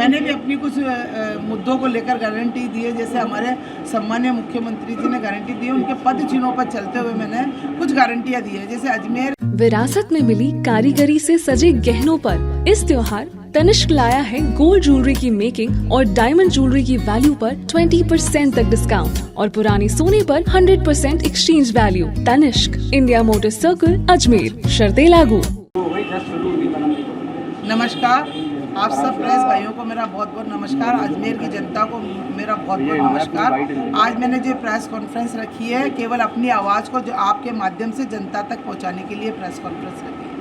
मैंने भी अपनी कुछ मुद्दों को लेकर गारंटी दी है, जैसे हमारे सम्मानीय मुख्यमंत्री जी ने गारंटी दी है, उनके पद चिन्हों पर चलते हुए मैंने कुछ गारंटियां दी है। जैसे अजमेर विरासत में मिली कारीगरी से सजे गहनों पर इस त्योहार तनिष्क लाया है गोल्ड ज्वेलरी की मेकिंग और डायमंड ज्वेलरी की वैल्यू पर 20% तक डिस्काउंट और पुराने सोने पर 100% exchange value. Tanishq, India motor circle, Ajmer. शर्तें लागू। नमस्कार, आप सब प्रेस भाइयों को मेरा बहुत बहुत नमस्कार। अजमेर की जनता को मेरा बहुत बहुत नमस्कार। आज मैंने जो प्रेस कॉन्फ्रेंस रखी है, केवल अपनी आवाज़ को जो आपके माध्यम से जनता तक पहुंचाने के लिए प्रेस कॉन्फ्रेंस रखी है।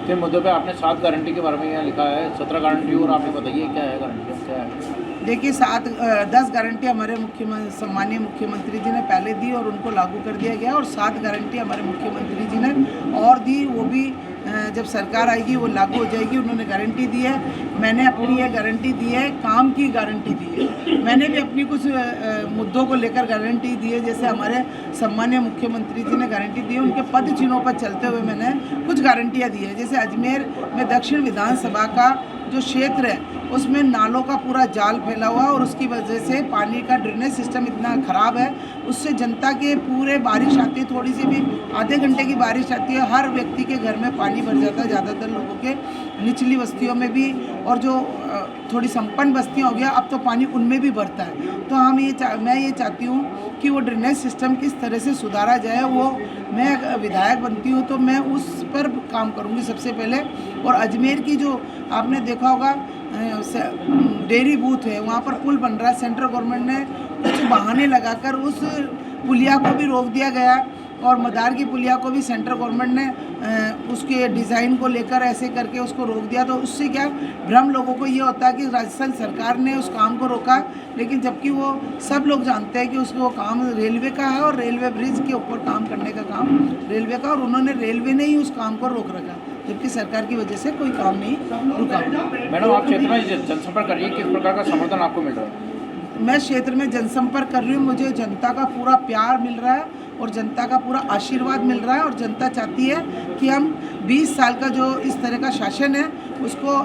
किन मुद्दों पे आपने 7 गारंटी के बारे में यहाँ लिखा है? 17 गारंटी और आपने बताइए क्या है गारंटी, क्या है? देखिए 10 गारंटी हमारे सम्मानीय मुख्यमंत्री जी ने पहले दी और उनको लागू कर दिया गया, और 7 गारंटी हमारे मुख्यमंत्री जी ने और दी, वो भी जब सरकार आएगी वो लागू हो जाएगी। उन्होंने गारंटी दी है, मैंने अपनी ये गारंटी दी है, काम की गारंटी दी है। मैंने भी अपनी कुछ मुद्दों को लेकर गारंटी दी है, जैसे हमारे सम्मानीय मुख्यमंत्री जी ने गारंटी दी है, उनके पद चिन्हों पर चलते हुए मैंने कुछ गारंटियाँ दी है। जैसे अजमेर में दक्षिण विधानसभा का जो क्षेत्र है उसमें नालों का पूरा जाल फैला हुआ है, और उसकी वजह से पानी का ड्रेनेज सिस्टम इतना ख़राब है, उससे जनता के पूरे बारिश आती है, थोड़ी सी भी आधे घंटे की बारिश आती है, हर व्यक्ति के घर में पानी भर जाता है, ज़्यादातर लोगों के निचली बस्तियों में भी, और जो थोड़ी संपन्न बस्तियाँ हो गया अब तो पानी उनमें भी भरता है। तो मैं ये चाहती हूँ कि वो ड्रेनेज सिस्टम किस तरह से सुधारा जाए। वो मैं विधायक बनती हूँ तो मैं उस पर काम करूँगी सबसे पहले। और अजमेर की जो आपने देखा होगा डेयरी बूथ है, वहाँ पर पुल बन रहा है, सेंट्रल गवर्नमेंट ने कुछ बहाने लगाकर उस पुलिया को भी रोक दिया गया, और मदार की पुलिया को भी सेंट्रल गवर्नमेंट ने उसके डिज़ाइन को लेकर ऐसे करके उसको रोक दिया। तो उससे क्या भ्रम लोगों को ये होता है कि राजस्थान सरकार ने उस काम को रोका, लेकिन जबकि वो सब लोग जानते हैं कि उसको काम रेलवे का है, और रेलवे ब्रिज के ऊपर काम करने का काम रेलवे का, और उन्होंने रेलवे ने ही उस काम को रोक रखा, जबकि सरकार की वजह से कोई काम नहीं रुका। मैडम, आप क्षेत्र में जनसंपर्क कर रही है, किस प्रकार का समर्थन आपको मिल रहा है? मैं क्षेत्र में जनसंपर्क कर रही हूँ, मुझे जनता का पूरा प्यार मिल रहा है और जनता का पूरा आशीर्वाद मिल रहा है, और जनता चाहती है कि हम 20 साल का जो इस तरह का शासन है उसको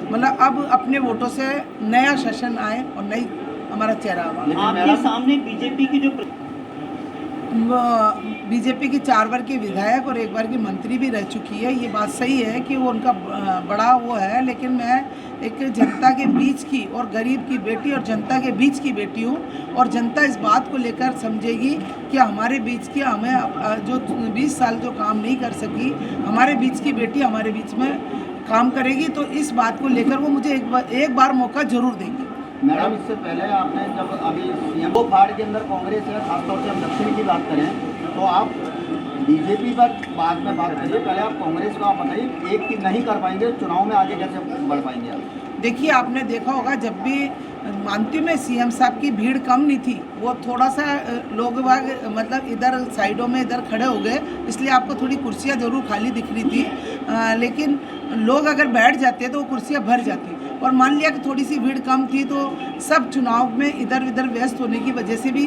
मतलब अब अपने वोटों से नया शासन आए और नई हमारा चेहरा आए। आपके सामने बीजेपी की 4 बार की विधायक और 1 बार की मंत्री भी रह चुकी है। ये बात सही है कि वो उनका बड़ा वो है, लेकिन मैं एक जनता के बीच की और गरीब की बेटी और जनता के बीच की बेटी हूँ, और जनता इस बात को लेकर समझेगी कि हमारे बीच की हमें जो 20 साल जो काम नहीं कर सकी, हमारे बीच की बेटी हमारे बीच में काम करेगी, तो इस बात को लेकर वो मुझे एक बार मौका जरूर देंगी। मैडम, इससे पहले आपने जब अभी सीएम को फाड़ के अंदर कांग्रेस है, खासतौर से हम दक्षिण की बात करें तो आप बीजेपी पर बाद में बात करिए, पहले आप कांग्रेस को आप बताइए, एक की नहीं कर पाएंगे चुनाव में आगे कैसे बढ़ पाएंगे आप? देखिए, आपने देखा होगा जब भी मानती हूँ मैं सीएम साहब की भीड़ कम नहीं थी, वो थोड़ा सा लोग मतलब इधर साइडों में इधर खड़े हो गए, इसलिए आपको थोड़ी कुर्सियाँ ज़रूर खाली दिख रही थी, लेकिन लोग अगर बैठ जाते तो वो कुर्सियाँ भर जाती। और मान लिया कि थोड़ी सी भीड़ कम थी तो सब चुनाव में इधर उधर व्यस्त होने की वजह से भी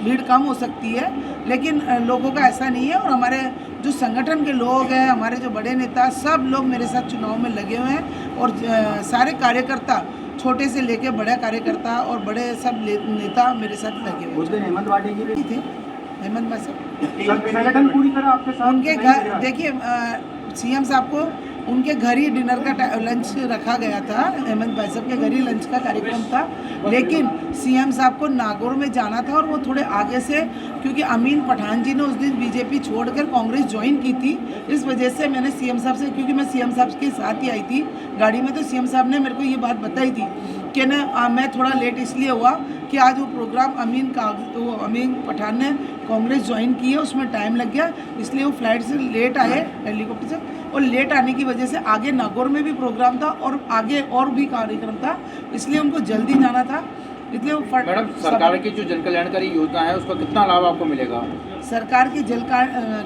भीड़ कम हो सकती है, लेकिन लोगों का ऐसा नहीं है। और हमारे जो संगठन के लोग हैं, हमारे जो बड़े नेता, सब लोग मेरे साथ चुनाव में लगे हुए हैं, और सारे कार्यकर्ता, छोटे से लेके बड़े कार्यकर्ता और बड़े सब नेता मेरे साथ लगे हुए हैं। हेमंत वाडी जी भी थे, हेमंत भाई संगठन पूरी तरह आपके साथ, उनके घर देखिए सीएम साहब को उनके घर ही डिनर का लंच रखा गया था, हेमंत भाई साहब के घर ही लंच का कार्यक्रम था, लेकिन सीएम साहब को नागौर में जाना था, और वो थोड़े आगे से, क्योंकि अमीन पठान जी ने उस दिन बीजेपी छोड़कर कांग्रेस ज्वाइन की थी, इस वजह से मैंने सीएम साहब से, क्योंकि मैं सीएम साहब के साथ ही आई थी गाड़ी में, तो सीएम साहब ने मेरे को ये बात बताई थी कि ना मैं थोड़ा लेट इसलिए हुआ कि आज वो प्रोग्राम अमीन पठान ने कांग्रेस ज्वाइन की है, उसमें टाइम लग गया, इसलिए वो फ्लाइट से लेट आए हेलीकॉप्टर से, और लेट आने की वजह से आगे नागौर में भी प्रोग्राम था और आगे और भी कार्यक्रम था, इसलिए उनको जल्दी जाना था, इसलिए वो मैडम, सरकार की जो जन कल्याणकारी योजना है उसका कितना लाभ आपको मिलेगा? सरकार की जन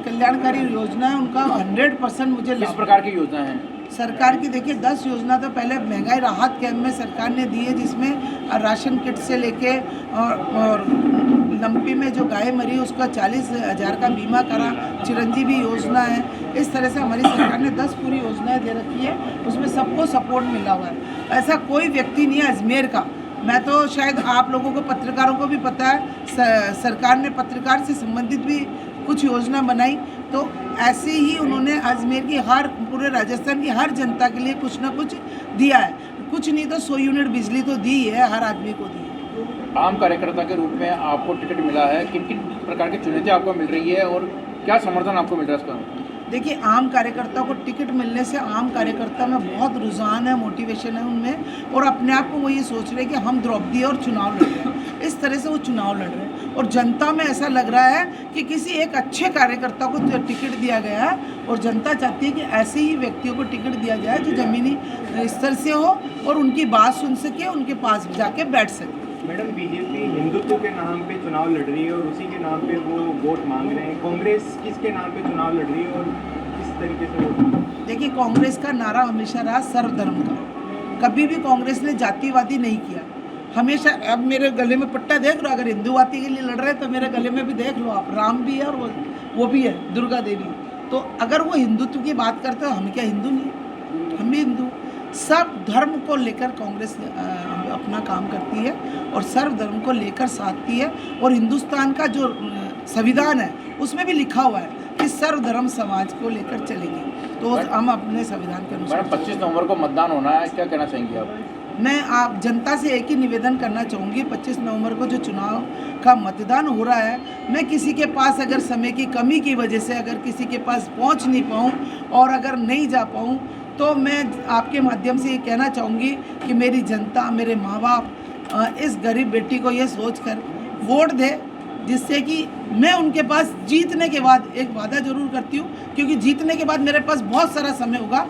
कल्याणकारी योजना है उनका 100% मुझे किस प्रकार की योजना है? सरकार की देखिए 10 योजना तो पहले महंगाई राहत कैंप में सरकार ने दी है, जिसमें राशन किट से लेके और लंपी में जो गाय मरी उसका 40,000 का बीमा करा, चिरंजीवी योजना है। इस तरह से हमारी सरकार ने 10 पूरी योजनाएं दे रखी है, उसमें सबको सपोर्ट मिला हुआ है। ऐसा कोई व्यक्ति नहीं है अजमेर का, मैं तो शायद आप लोगों को पत्रकारों को भी पता है, सरकार ने पत्रकार से संबंधित भी कुछ योजना बनाई, तो ऐसे ही उन्होंने अजमेर की पूरे राजस्थान की हर जनता के लिए कुछ ना कुछ दिया है। कुछ नहीं तो 100 यूनिट बिजली तो दी है, हर आदमी को दी है। आम कार्यकर्ता के रूप में आपको टिकट मिला है, किन किन प्रकार की चुनौती आपको मिल रही है और क्या समर्थन आपको मिल रहा है इसका? देखिए, आम कार्यकर्ता को टिकट मिलने से आम कार्यकर्ता में बहुत रुझान है, मोटिवेशन है उनमें, और अपने आप को वो ये सोच रहे हैं कि हम द्रौपदी और चुनाव लड़ रहे हैं। इस तरह से वो चुनाव लड़ रहे हैं और जनता में ऐसा लग रहा है कि किसी एक अच्छे कार्यकर्ता को टिकट दिया गया है और जनता चाहती है कि ऐसे ही व्यक्तियों को टिकट दिया जाए जो ज़मीनी स्तर से हो और उनकी बात सुन सके, उनके पास जाके बैठ सके। मैडम, बीजेपी हिंदुत्व के नाम पे चुनाव लड़ रही है और उसी के नाम पे वो वोट मांग रहे हैं। कांग्रेस किसके नाम पे चुनाव लड़ रही है और किस तरीके से वोट? देखिए, कांग्रेस का नारा हमेशा रहा सर्वधर्म का, कभी भी कांग्रेस ने जातिवादी नहीं किया हमेशा। अब मेरे गले में पट्टा देख लो, अगर हिंदूवादी के लिए लड़ रहे हैं तो मेरे गले में भी देख लो आप, राम भी है और वो भी है दुर्गा देवी। तो अगर वो हिंदुत्व की बात करते हो, हम क्या हिंदू नहीं? हम भी हिंदू। सब धर्म को लेकर कांग्रेस अपना काम करती है और सर्व धर्म को लेकर साधती है, और हिंदुस्तान का जो संविधान है उसमें भी लिखा हुआ है कि सर्वधर्म समाज को लेकर चलेगी। तो हम अपने संविधान के अनुसार। 25 नवंबर को मतदान होना है, क्या कहना चाहेंगे आप? मैं आप जनता से एक ही निवेदन करना चाहूँगी, 25 नवंबर को जो चुनाव का मतदान हो रहा है, मैं किसी के पास अगर समय की कमी की वजह से अगर किसी के पास पहुँच नहीं पाऊँ और अगर नहीं जा पाऊँ, तो मैं आपके माध्यम से ये कहना चाहूँगी कि मेरी जनता, मेरे माँ बाप इस गरीब बेटी को ये सोचकर वोट दे, जिससे कि मैं उनके पास जीतने के बाद एक वादा ज़रूर करती हूँ, क्योंकि जीतने के बाद मेरे पास बहुत सारा समय होगा।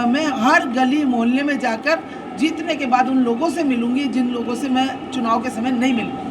मैं हर गली मोहल्ले में जाकर जीतने के बाद उन लोगों से मिलूँगी जिन लोगों से मैं चुनाव के समय नहीं मिल पाऊँ।